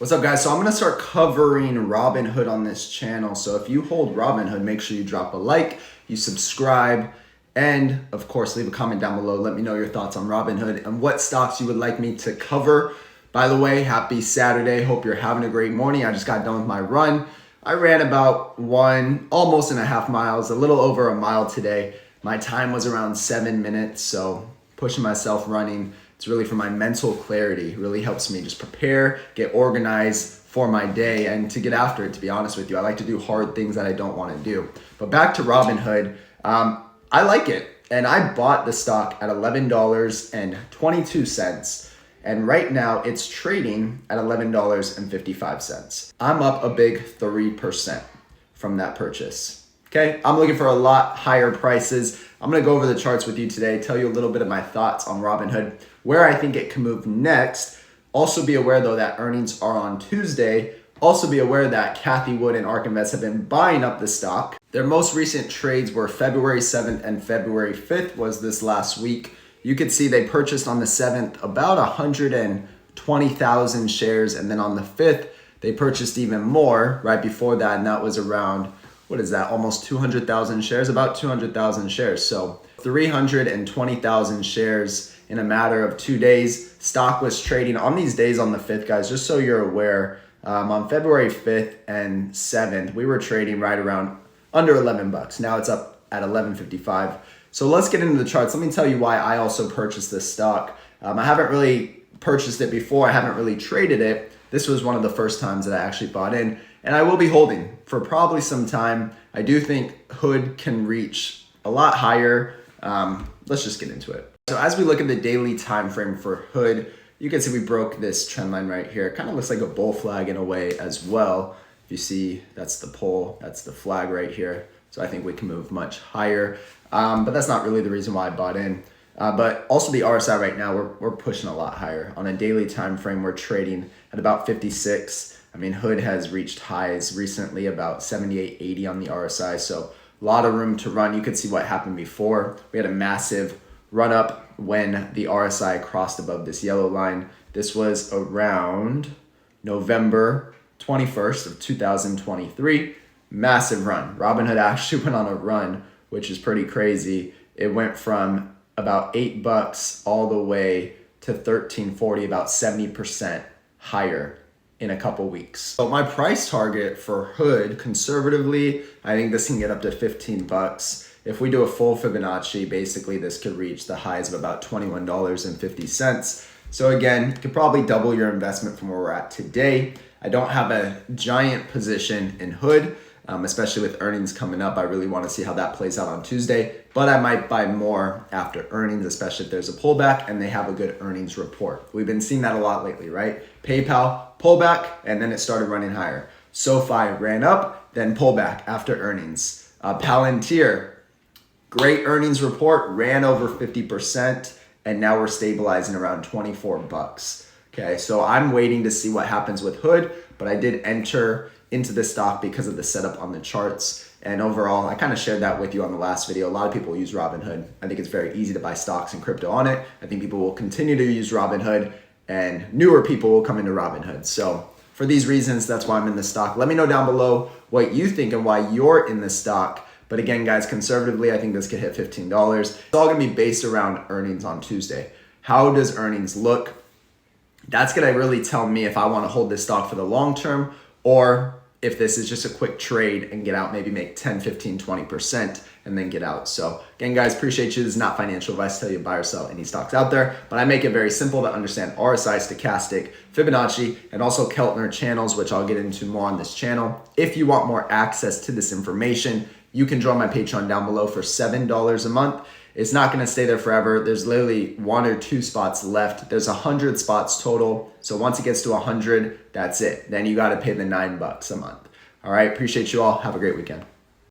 What's up, guys? So I'm going to start covering Robinhood on this channel. So if you hold Robinhood, make sure you drop a like, you subscribe, and of course, leave a comment down below. Let me know your thoughts on Robinhood and what stocks you would like me to cover. By the way, happy Saturday. Hope you're having a great morning. I just got done with my run. I ran about almost 1.5 miles, a little over a mile today. My time was around 7 minutes, so pushing myself running. It's really for my mental clarity. It really helps me just prepare, get organized for my day, and to get after it, to be honest with you. I like to do hard things that I don't want to do. But back to Robinhood, I like it. And I bought the stock at $11.22. And right now it's trading at $11.55. I'm up a big 3% from that purchase. Okay, I'm looking for a lot higher prices. I'm gonna go over the charts with you today, tell you a little bit of my thoughts on Robinhood, where I think it can move next. Also be aware though that earnings are on Tuesday. Also be aware that Cathie Wood and ARK Invest have been buying up the stock. Their most recent trades were February 7th and February 5th was this last week. You could see they purchased on the 7th about 120,000 shares, and then on the 5th, they purchased even more right before that, and that was around, what is that, almost 200,000 shares, about 200,000 shares. So 320,000 shares in a matter of 2 days. Stock was trading on these days on the 5th, guys, just so you're aware. On February 5th and 7th, we were trading right around under 11 bucks. Now it's up at 11.55. So let's get into the charts. Let me tell you why I also purchased this stock. I haven't really purchased it before. I haven't really traded it. This was one of the first times that I actually bought in, and I will be holding for probably some time. I do think Hood can reach a lot higher. Let's just get into it. So as we look at the daily time frame for Hood, you can see we broke this trend line right here. It kind of looks like a bull flag in a way as well. If you see, that's the pole, that's the flag right here. So I think we can move much higher. But that's not really the reason why I bought in. But also the RSI right now, we're pushing a lot higher. On a daily time frame, we're trading at about 56. I mean, Hood has reached highs recently, about 78, 80 on the RSI. So a lot of room to run. You could see what happened before. We had a massive run up when the RSI crossed above this yellow line. This was around November 21st of 2023. Massive run. Robinhood actually went on a run, which is pretty crazy. It went from about $8 all the way to $13.40, about 70% higher in a couple weeks. So my price target for Hood, conservatively, I think this can get up to 15 bucks. If we do a full Fibonacci, basically this could reach the highs of about $21.50. So again, you could probably double your investment from where we're at today. I don't have a giant position in Hood, especially with earnings coming up. I really want to see how that plays out on Tuesday, but I might buy more after earnings, especially if there's a pullback and they have a good earnings report. We've been seeing that a lot lately, right? PayPal, pullback, and then it started running higher. SoFi ran up, then pullback after earnings. Palantir, great earnings report, ran over 50%, and now we're stabilizing around 24 bucks. Okay, so I'm waiting to see what happens with Hood, but I did enter into the stock because of the setup on the charts. And overall, I kind of shared that with you on the last video. A lot of people use Robinhood. I think it's very easy to buy stocks and crypto on it. I think people will continue to use Robinhood, and newer people will come into Robinhood. So for these reasons, that's why I'm in the stock. Let me know down below what you think and why you're in the stock. But again, guys, conservatively, I think this could hit $15. It's all gonna be based around earnings on Tuesday. How does earnings look? That's gonna really tell me if I wanna hold this stock for the long term, or if this is just a quick trade and get out, maybe make 10, 15, 20% and then get out. So again, guys, appreciate you. This is not financial advice to tell you to buy or sell any stocks out there, but I make it very simple to understand RSI, stochastic, Fibonacci, and also Keltner channels, which I'll get into more on this channel. If you want more access to this information, you can join my Patreon down below for $7 a month. It's not gonna stay there forever. There's literally 1 or 2 spots left. There's 100 spots total. So once it gets to 100, that's it. Then you gotta pay the $9 a month. All right, appreciate you all. Have a great weekend.